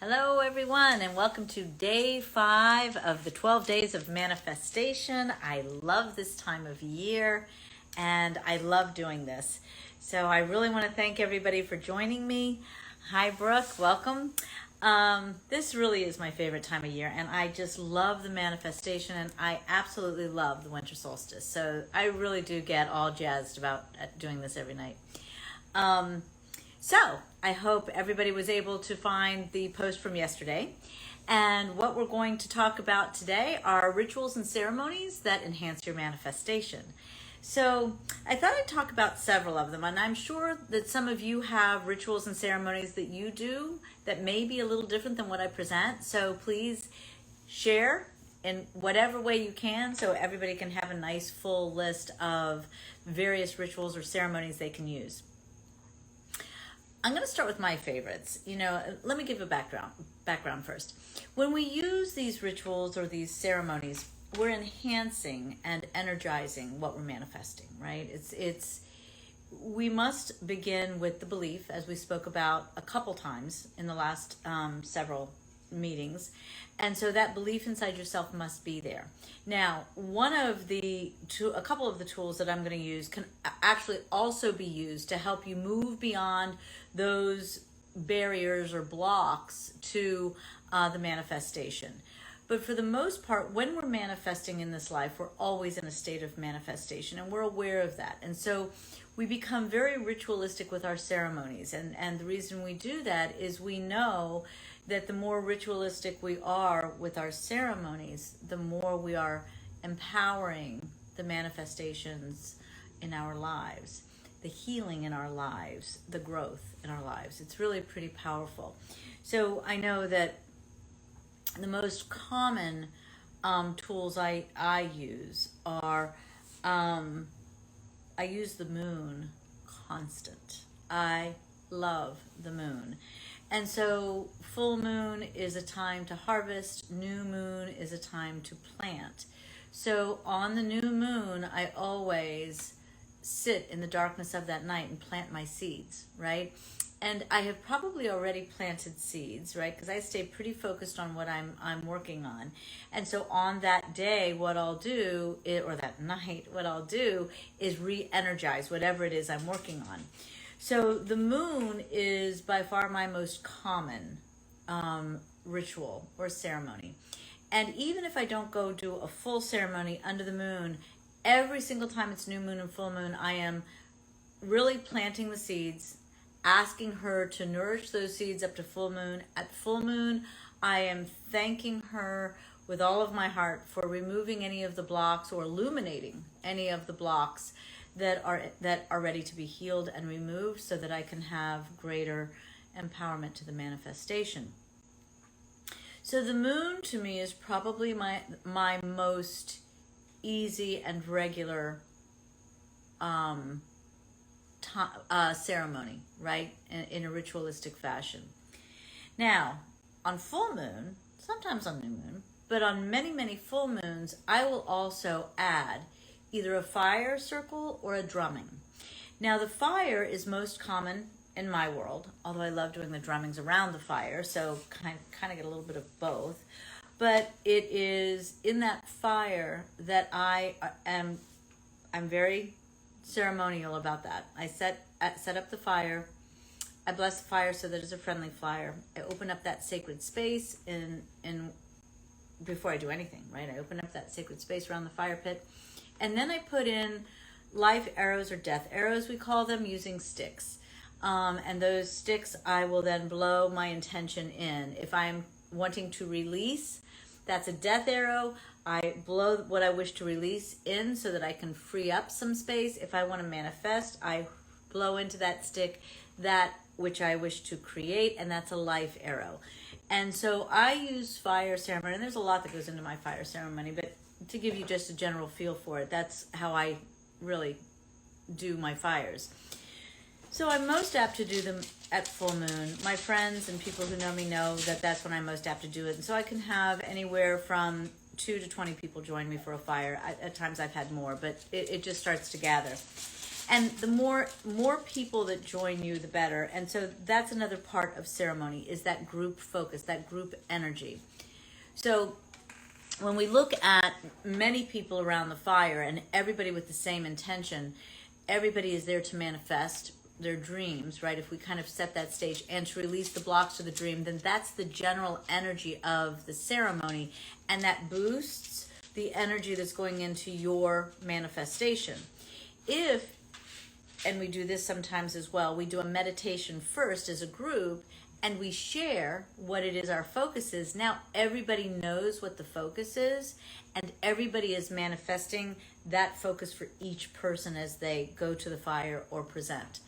Hello, everyone, and welcome to day 5 of the 12 days of manifestation. I love this time of year, and I love doing this. So I really want to thank everybody for joining me. Hi, Brooke. Welcome. This really is my favorite time of year, and I just love the manifestation, and I absolutely love the winter solstice. So I really do get all jazzed about doing this every night. So I hope everybody was able to find the post from yesterday. And what we're going to talk about today are rituals and ceremonies that enhance your manifestation. So I thought I'd talk about several of them, and I'm sure that some of you have rituals and ceremonies that you do that may be a little different than what I present. So please share in whatever way you can so everybody can have a nice full list of various rituals or ceremonies they can use. I'm going to start with my favorites. Let me give a background first. When we use these rituals or these ceremonies, we're enhancing and energizing what we're manifesting, right? We must begin with the belief, as we spoke about a couple times in the last several meetings. And so that belief inside yourself must be there. Now, a couple of the tools that I'm going to use can actually also be used to help you move beyond those barriers or blocks to the manifestation. But for the most part, when we're manifesting in this life, we're always in a state of manifestation, and we're aware of that. And so we become very ritualistic with our ceremonies. And the reason we do that is we know that the more ritualistic we are with our ceremonies, the more we are empowering the manifestations in our lives, the healing in our lives, the growth in our lives. It's really pretty powerful. So I know that the most common tools I use are, I use the moon constant. I love the moon. And so full moon is a time to harvest. New moon is a time to plant. So on the new moon, I always sit in the darkness of that night and plant my seeds, right? And I have probably already planted seeds, right? Because I stay pretty focused on what I'm working on. And so on that day, what I'll do, or that night, what I'll do is re-energize whatever it is I'm working on. So the moon is by far my most common ritual or ceremony. And even if I don't go do a full ceremony under the moon, every single time it's new moon and full moon, I am really planting the seeds, asking her to nourish those seeds up to full moon. At full moon, I am thanking her with all of my heart for removing any of the blocks or illuminating any of the blocks that are ready to be healed and removed, so that I can have greater empowerment to the manifestation. So the moon to me is probably my most easy and regular ceremony, right? In a ritualistic fashion. Now, on full moon, sometimes on new moon, but on many, many full moons, I will also add either a fire circle or a drumming. Now, the fire is most common in my world, although I love doing the drummings around the fire, so kind of get a little bit of both. But it is in that fire that I'm very ceremonial about that. I set up the fire. I bless the fire so that it's a friendly fire. I open up that sacred space in before I do anything, right? I open up that sacred space around the fire pit. And then I put in life arrows or death arrows, we call them, using sticks. And those sticks I will then blow my intention in. If I'm wanting to release, that's a death arrow. I blow what I wish to release in so that I can free up some space. If I want to manifest, I blow into that stick that which I wish to create, and that's a life arrow. And so I use fire ceremony, and there's a lot that goes into my fire ceremony, but to give you just a general feel for it, that's how I really do my fires. So I'm most apt to do them at full moon. My friends and people who know me know that that's when I'm most apt to do it. And so I can have anywhere from 2 to 20 people join me for a fire. At times I've had more, but it just starts to gather. And the more people that join you, the better. And so that's another part of ceremony, is that group focus, that group energy. So when we look at many people around the fire and everybody with the same intention, everybody is there to manifest their dreams, right? If we kind of set that stage and to release the blocks to the dream, then that's the general energy of the ceremony, and that boosts the energy that's going into your manifestation. If, and we do this sometimes as well, we do a meditation first as a group, and we share what it is our focus is. Now everybody knows what the focus is, and everybody is manifesting that focus for each person as they go to the fire or present.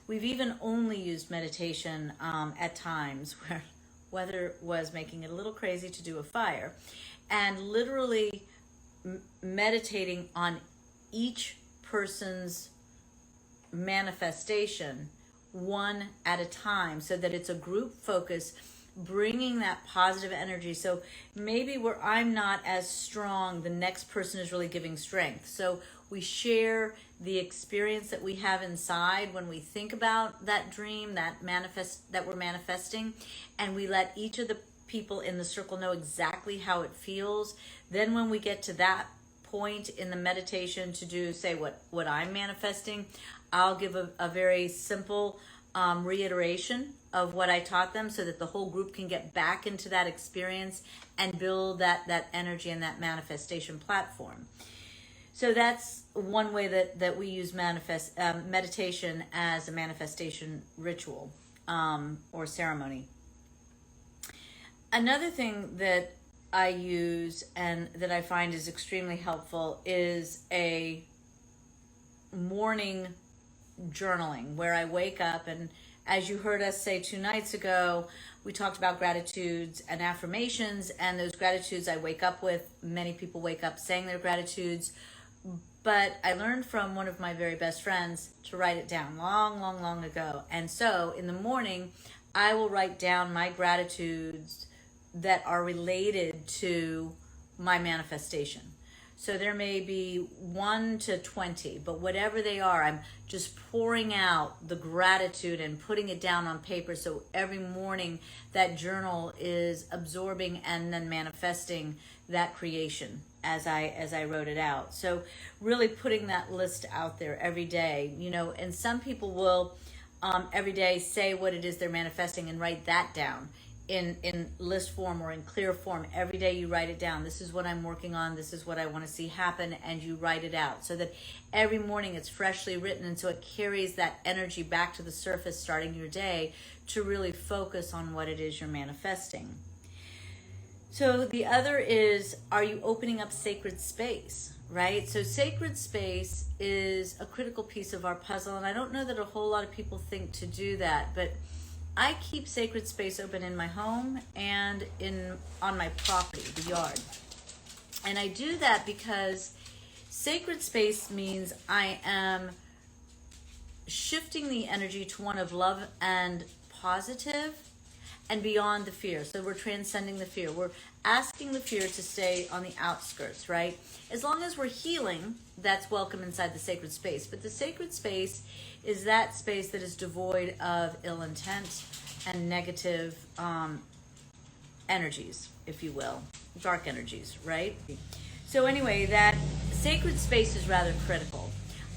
We've even only used meditation at times where weather was making it a little crazy to do a fire, and literally meditating on each person's manifestation one at a time, so that it's a group focus, bringing that positive energy. So maybe where I'm not as strong, the next person is really giving strength. So we share the experience that we have inside when we think about that dream, that we're manifesting, and we let each of the people in the circle know exactly how it feels. Then when we get to that point in the meditation to do, say, what I'm manifesting, I'll give a very simple reiteration of what I taught them, so that the whole group can get back into that experience and build that energy and that manifestation platform. So that's one way that we use meditation as a manifestation ritual or ceremony. Another thing that I use and that I find is extremely helpful is a morning journaling, where I wake up, and as you heard us say 2 nights ago, we talked about gratitudes and affirmations, and those gratitudes I wake up with. Many people wake up saying their gratitudes, but I learned from one of my very best friends to write it down long ago. And so in the morning, I will write down my gratitudes that are related to my manifestation. So there may be 1 to 20, but whatever they are, I'm just pouring out the gratitude and putting it down on paper. So every morning that journal is absorbing and then manifesting that creation as I wrote it out. So really putting that list out there every day, and some people will every day say what it is they're manifesting and write that down in list form or in clear form. Every day you write it down. This is what I'm working on. This is what I want to see happen. And you write it out so that every morning it's freshly written. And so it carries that energy back to the surface starting your day to really focus on what it is you're manifesting. So the other is, are you opening up sacred space, right? So sacred space is a critical piece of our puzzle. And I don't know that a whole lot of people think to do that, but I keep sacred space open in my home and on my property, the yard. And I do that because sacred space means I am shifting the energy to one of love and positive and beyond the fear. So we're transcending the fear. We're asking the fear to stay on the outskirts, right? As long as we're healing, that's welcome inside the sacred space. But the sacred space is that space that is devoid of ill intent and negative energies, if you will, dark energies, right? So anyway, that sacred space is rather critical.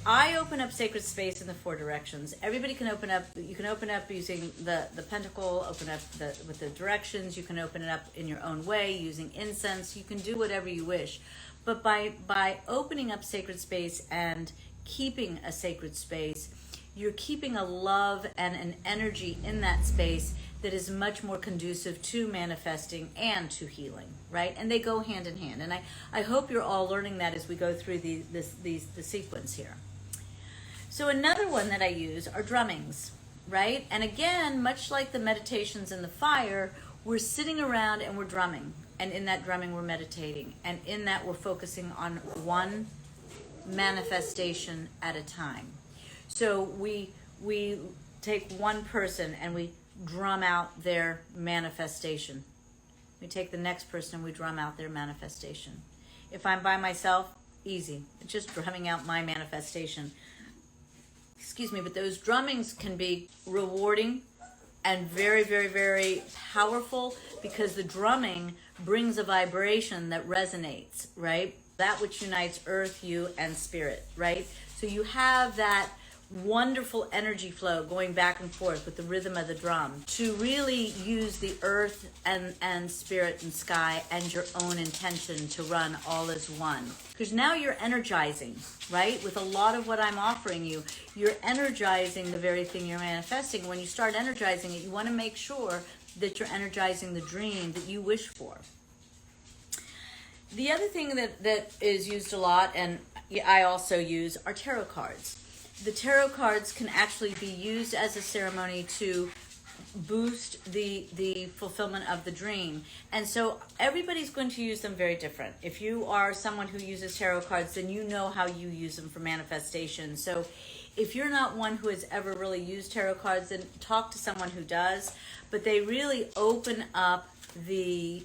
I open up sacred space in the 4 directions. Everybody can open up. You can open up using the pentacle, open up with the directions. You can open it up in your own way using incense. You can do whatever you wish. But by opening up sacred space and keeping a sacred space, you're keeping a love and an energy in that space that is much more conducive to manifesting and to healing, right? And they go hand in hand. And I hope you're all learning that as we go through the sequence here. So another one that I use are drummings, right? And again, much like the meditations in the fire, we're sitting around and we're drumming. And in that drumming, we're meditating. And in that, we're focusing on one manifestation at a time. So we take one person and we drum out their manifestation. We take the next person and we drum out their manifestation. If I'm by myself, easy. Just drumming out my manifestation. excuse me, but those drummings can be rewarding and very, very, very powerful, because the drumming brings a vibration that resonates, right? That which unites earth, you, and spirit, right? So you have that wonderful energy flow going back and forth with the rhythm of the drum to really use the earth and spirit and sky and your own intention to run all as one. Because now you're energizing, right? With a lot of what I'm offering you, you're energizing the very thing you're manifesting. When you start energizing it, you want to make sure that you're energizing the dream that you wish for. The other thing that is used a lot, and I also use, are tarot cards. The tarot cards can actually be used as a ceremony to boost the fulfillment of the dream. And so everybody's going to use them very different. If you are someone who uses tarot cards, then you know how you use them for manifestation. So if you're not one who has ever really used tarot cards, then talk to someone who does. But they really open up the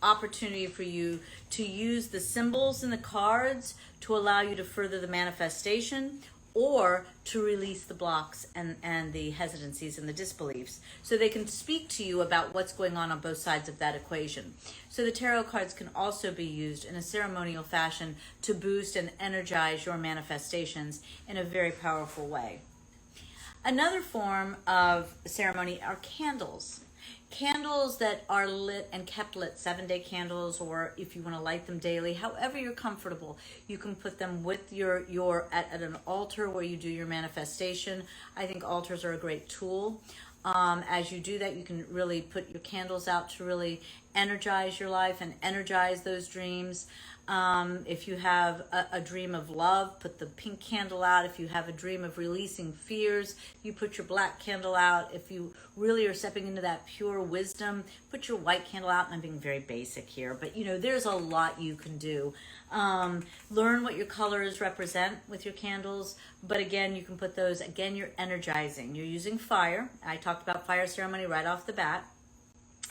opportunity for you to use the symbols in the cards to allow you to further the manifestation, or to release the blocks and the hesitancies and the disbeliefs, so they can speak to you about what's going on both sides of that equation. So the tarot cards can also be used in a ceremonial fashion to boost and energize your manifestations in a very powerful way. Another form of ceremony are candles. Candles that are lit and kept lit, 7-day candles, or if you want to light them daily, however you're comfortable. You can put them with your at an altar where you do your manifestation. I think altars are a great tool. As you do that, you can really put your candles out to really energize your life and energize those dreams. If you have a dream of love, put the pink candle out. If you have a dream of releasing fears, you put your black candle out. If you really are stepping into that pure wisdom, put your white candle out. And I'm being very basic here, but there's a lot you can do. Learn what your colors represent with your candles, but again, you can put those, again, you're energizing. You're using fire. I talked about fire ceremony right off the bat.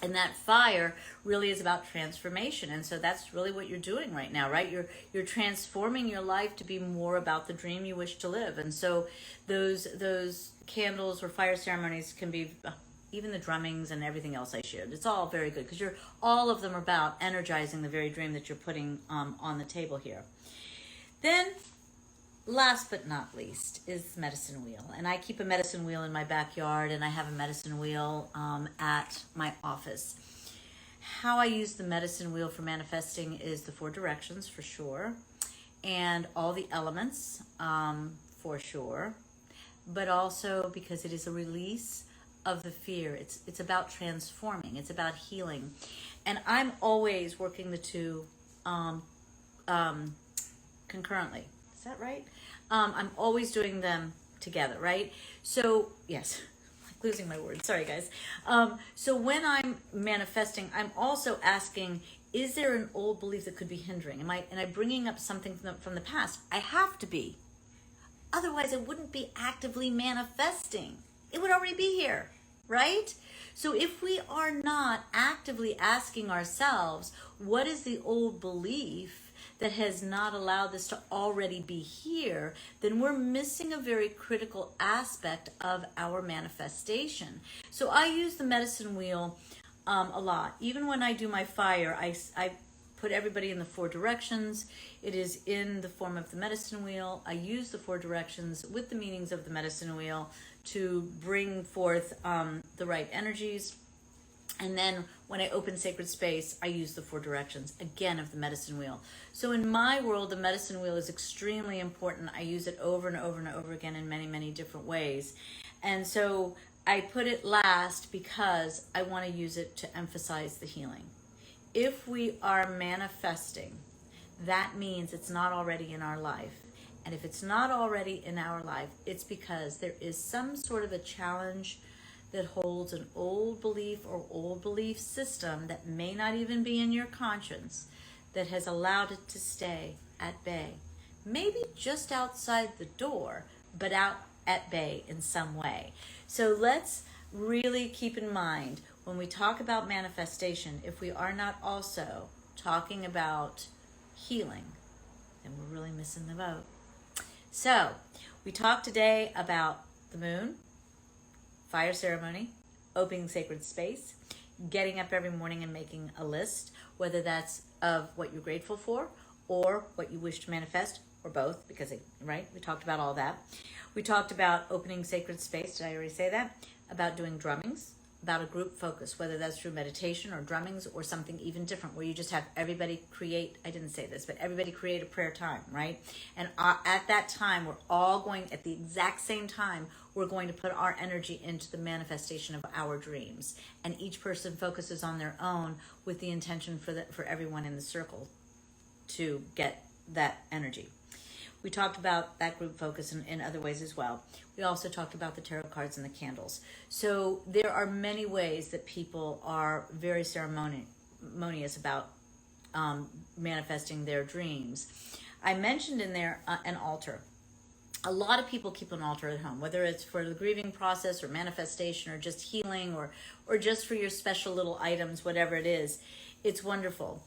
And that fire really is about transformation. And so that's really what you're doing right now, right? You're transforming your life to be more about the dream you wish to live. And so those candles or fire ceremonies can be, even the drummings and everything else I shared. It's all very good, because all of them are about energizing the very dream that you're putting on the table here. Then, last but not least, is medicine wheel. And I keep a medicine wheel in my backyard, and I have a medicine wheel at my office. How I use the medicine wheel for manifesting is the 4 directions, for sure, and all the elements, for sure, but also because it is a release of the fear. It's about transforming. It's about healing. And I'm always working the two concurrently. Is that right? I'm always doing them together, right? So, yes, like losing my words. Sorry, guys. So when I'm manifesting, I'm also asking, is there an old belief that could be hindering? Am I bringing up something from the past? I have to be. Otherwise, I wouldn't be actively manifesting. It would already be here, right? So if we are not actively asking ourselves, what is the old belief that has not allowed this to already be here, then we're missing a very critical aspect of our manifestation. So I use the medicine wheel a lot. Even when I do my fire, I put everybody in the 4 directions. It is in the form of the medicine wheel. I use the 4 directions with the meanings of the medicine wheel to bring forth the right energies. And then when I open sacred space, I use the 4 directions, again, of the medicine wheel. So in my world, the medicine wheel is extremely important. I use it over and over and over again in many, many different ways. And so I put it last because I want to use it to emphasize the healing. If we are manifesting, that means it's not already in our life. And if it's not already in our life, it's because there is some sort of a challenge that holds an old belief or old belief system that may not even be in your conscience, that has allowed it to stay at bay. Maybe just outside the door, but out at bay in some way. So let's really keep in mind, when we talk about manifestation, if we are not also talking about healing, then we're really missing the boat. So We talked today about the moon, fire ceremony, opening sacred space, getting up every morning and making a list, whether that's of what you're grateful for or what you wish to manifest, or both, because, right, we talked about all that. We talked about opening sacred space. Did I already say that? About doing drummings, about a group focus, whether that's through meditation or drummings or something even different where you just have everybody create, I didn't say this, but everybody create a prayer time, right? And at that time, we're all going, at the exact same time, we're going to put our energy into the manifestation of our dreams. And each person focuses on their own with the intention for everyone in the circle to get that energy. We talked about that group focus in other ways as well. We also talked about the tarot cards and the candles. So there are many ways that people are very ceremonious about manifesting their dreams. I mentioned in there an altar. A lot of people keep an altar at home, whether it's for the grieving process or manifestation or just healing or just for your special little items, whatever it is. It's wonderful.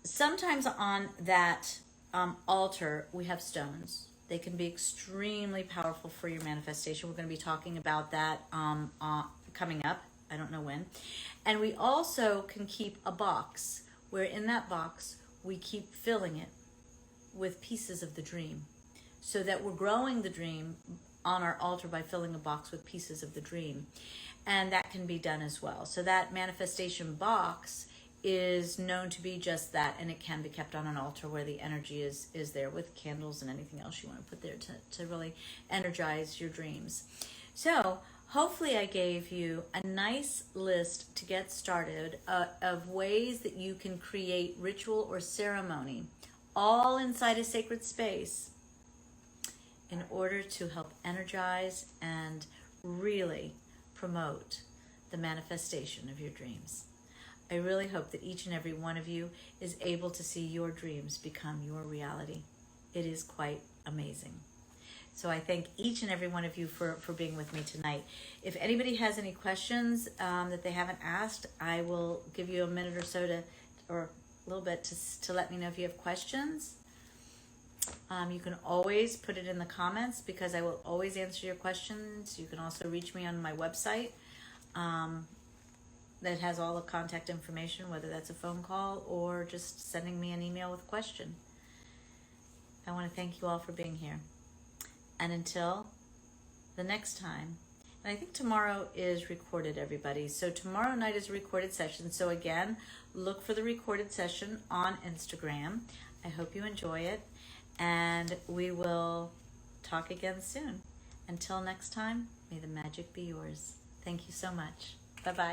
Sometimes on that altar, we have stones. They can be extremely powerful for your manifestation. We're going to be talking about that coming up. I don't know when. And we also can keep a box where in that box we keep filling it with pieces of the dream, so that we're growing the dream on our altar by filling a box with pieces of the dream. And that can be done as well. So that manifestation box is known to be just that, and it can be kept on an altar where the energy is there with candles and anything else you want to put there to really energize your dreams. So hopefully I gave you a nice list to get started of ways that you can create ritual or ceremony all inside a sacred space in order to help energize and really promote the manifestation of your dreams. I really hope that each and every one of you is able to see your dreams become your reality. It is quite amazing. So I thank each and every one of you for being with me tonight. If anybody has any questions that they haven't asked, I will give you a minute or so or a little bit to let me know if you have questions. You can always put it in the comments because I will always answer your questions. You can also reach me on my website. That has all the contact information, whether that's a phone call or just sending me an email with a question. I want to thank you all for being here. And until the next time, and I think tomorrow is recorded, everybody. So tomorrow night is a recorded session. So again, look for the recorded session on Instagram. I hope you enjoy it. And we will talk again soon. Until next time, may the magic be yours. Thank you so much. Bye-bye.